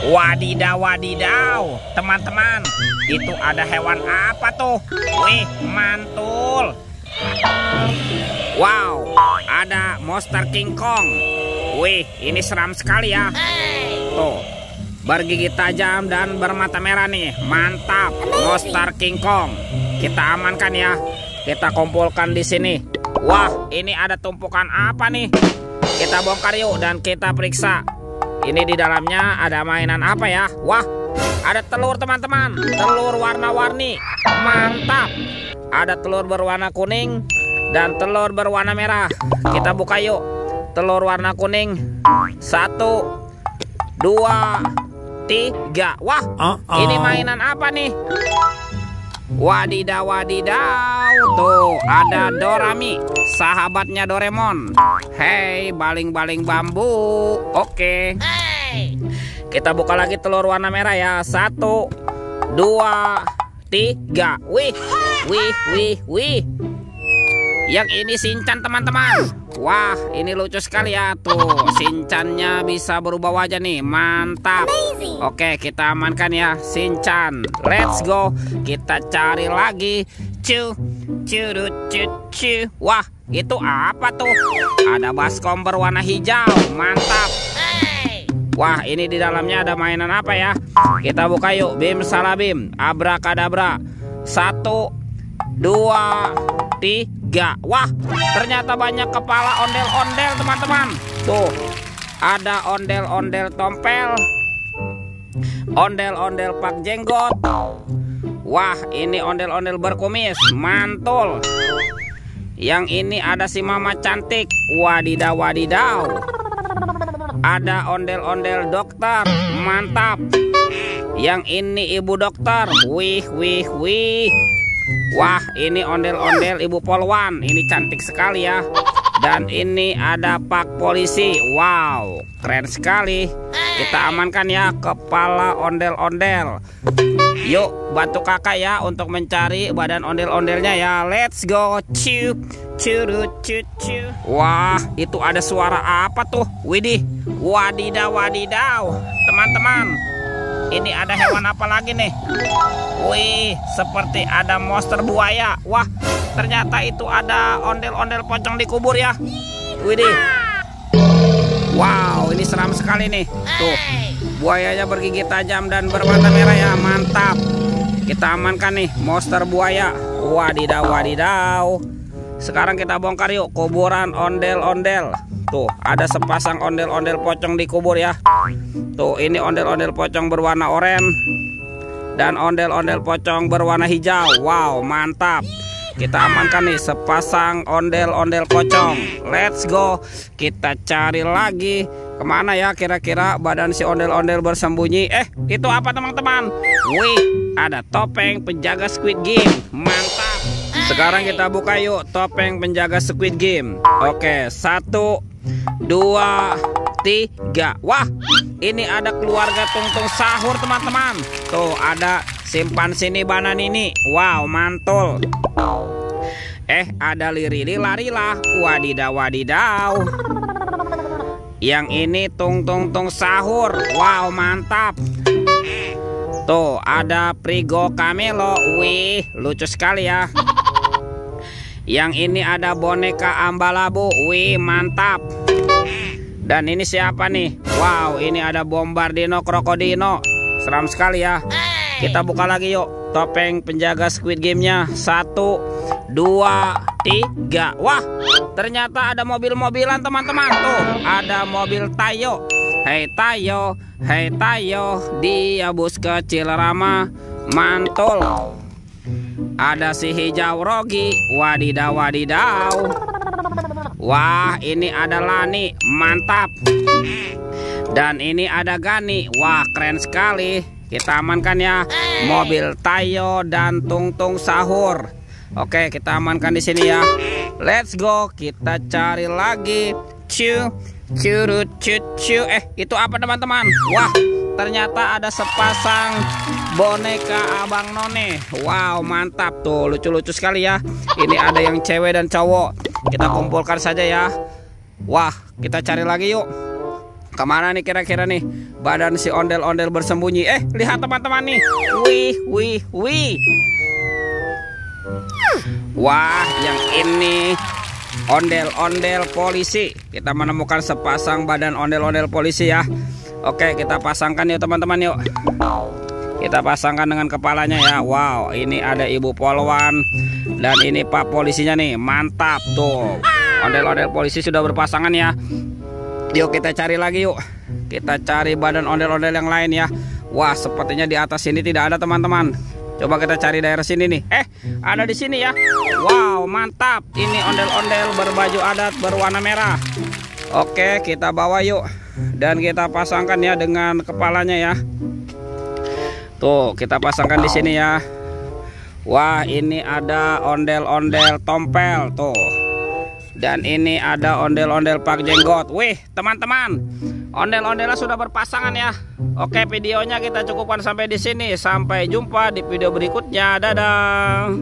Wadidaw, wadidaw, teman-teman, itu ada hewan apa tuh? Wih, mantul. Wow, ada monster King Kong. Wih, ini seram sekali ya. Tuh, bergigi tajam dan bermata merah nih. Mantap, monster King Kong. Kita amankan ya. Kita kumpulkan di sini. Wah, ini ada tumpukan apa nih? Kita bongkar yuk dan kita periksa. Ini di dalamnya ada mainan apa ya? Wah, ada telur teman-teman. Telur warna-warni. Mantap. Ada telur berwarna kuning dan telur berwarna merah. Kita buka yuk. Telur warna kuning. 1, 2, 3. Wah, ini mainan apa nih? Wadidaw, wadidaw. Tuh, ada Dorami, sahabatnya Doraemon. Hei, baling-baling bambu. Oke. Kita buka lagi telur warna merah ya. 1, 2, 3. Wih, wih, wih, wih. Yang ini Shinchan teman-teman. Wah, ini lucu sekali ya. Tuh, Shinchannya bisa berubah wajah nih. Mantap. Oke, kita amankan ya Shinchan. Let's go. Kita cari lagi. Cu, cu, cu, cu. Wah, itu apa tuh? Ada baskom berwarna hijau. Mantap. Wah, ini di dalamnya ada mainan apa ya? Kita buka yuk. Bim salabim, abrakadabra. 1, 2, 3. Wah, ternyata banyak kepala ondel-ondel teman-teman. Tuh, ada ondel-ondel tompel, ondel-ondel pak jenggot. Wah, ini ondel-ondel berkumis. Mantul. Yang ini ada si mama cantik. Wadidaw, wadidaw. Ada ondel-ondel dokter. Mantap. Yang ini ibu dokter. Wih, wih, wih. Wah, ini ondel-ondel ibu polwan. Ini cantik sekali ya. Dan ini ada pak polisi. Wow, keren sekali. Kita amankan ya kepala ondel-ondel. Yuk, bantu kakak ya untuk mencari badan ondel-ondelnya ya. Let's go. Ciu, ciu, ciu, ciu. Wah, itu ada suara apa tuh? Widih, wadidaw, wadidaw. Teman-teman, ini ada hewan apa lagi nih? Wih, seperti ada monster buaya. Wah, ternyata itu ada ondel-ondel pocong di kubur ya. Widih. Wow, ini seram sekali nih. Tuh, buayanya bergigi tajam dan bermata merah ya. Mantap. Kita amankan nih monster buaya. Wadidaw, wadidaw. Sekarang kita bongkar yuk kuburan ondel-ondel. Tuh, ada sepasang ondel-ondel pocong di kubur ya. Tuh, ini ondel-ondel pocong berwarna oranye dan ondel-ondel pocong berwarna hijau. Wow, mantap. Kita amankan nih sepasang ondel-ondel pocong. Let's go. Kita cari lagi. Kemana ya kira-kira badan si ondel-ondel bersembunyi? Itu apa teman-teman? Wih, ada topeng penjaga Squid Game. Mantap. Sekarang kita buka yuk topeng penjaga Squid Game. Oke, 1, 2, 3. Wah, ini ada keluarga Tungtung Sahur teman-teman. Tuh, ada simpan sini banan ini. Wow, mantul. Ada lirili-larilah. Wadidaw, wadidaw. Yang ini Tung Sahur. Wow, mantap. Tuh, ada Prigo Camelo. Wih, lucu sekali ya. Yang ini ada boneka Ambalabu. Wih, mantap. Dan ini siapa nih? Wow, ini ada Bombardino Krokodino. Seram sekali ya. Kita buka lagi yuk topeng penjaga Squid Game-nya. 1, 2, 3. Wah, ternyata ada mobil-mobilan teman-teman. Tuh, ada mobil Tayo. Hei Tayo, hei Tayo, dia bus kecil ramah. Mantul. Ada si hijau Rogi. Wadidaw, wadidaw. Wah, ini ada Lani. Mantap. Dan ini ada Gani. Wah, keren sekali. Kita amankan ya mobil Tayo dan Tung Sahur. Oke, kita amankan di sini ya. Let's go. Kita cari lagi. Cu, cu, cu, cu. Itu apa teman-teman? Wah, ternyata ada sepasang boneka Abang None. Wow, mantap tuh, lucu-lucu sekali ya. Ini ada yang cewek dan cowok. Kita kumpulkan saja ya. Wah, kita cari lagi yuk. Kemana nih kira-kira nih badan si ondel-ondel bersembunyi? Lihat teman-teman nih. Wih. Wah, yang ini ondel-ondel polisi. Kita menemukan sepasang badan ondel-ondel polisi ya. Oke, kita pasangkan yuk teman-teman yuk. Kita pasangkan dengan kepalanya ya. Wow, ini ada Ibu Polwan dan ini Pak polisinya nih. Mantap tuh. Ondel-ondel polisi sudah berpasangan ya. Yuk kita cari lagi yuk. Kita cari badan ondel-ondel yang lain ya. Wah, sepertinya di atas sini tidak ada teman-teman. Coba kita cari daerah sini nih. Ada di sini ya. Wow, mantap. Ini ondel-ondel berbaju adat berwarna merah. Oke, kita bawa yuk. Dan kita pasangkan ya dengan kepalanya ya. Tuh, kita pasangkan di sini ya. Wah, ini ada ondel-ondel tompel tuh. Dan ini ada ondel-ondel Pak Jenggot. Wih, teman-teman, ondel-ondelnya sudah berpasangan ya. Oke, videonya kita cukupkan sampai di sini. Sampai jumpa di video berikutnya. Dadah.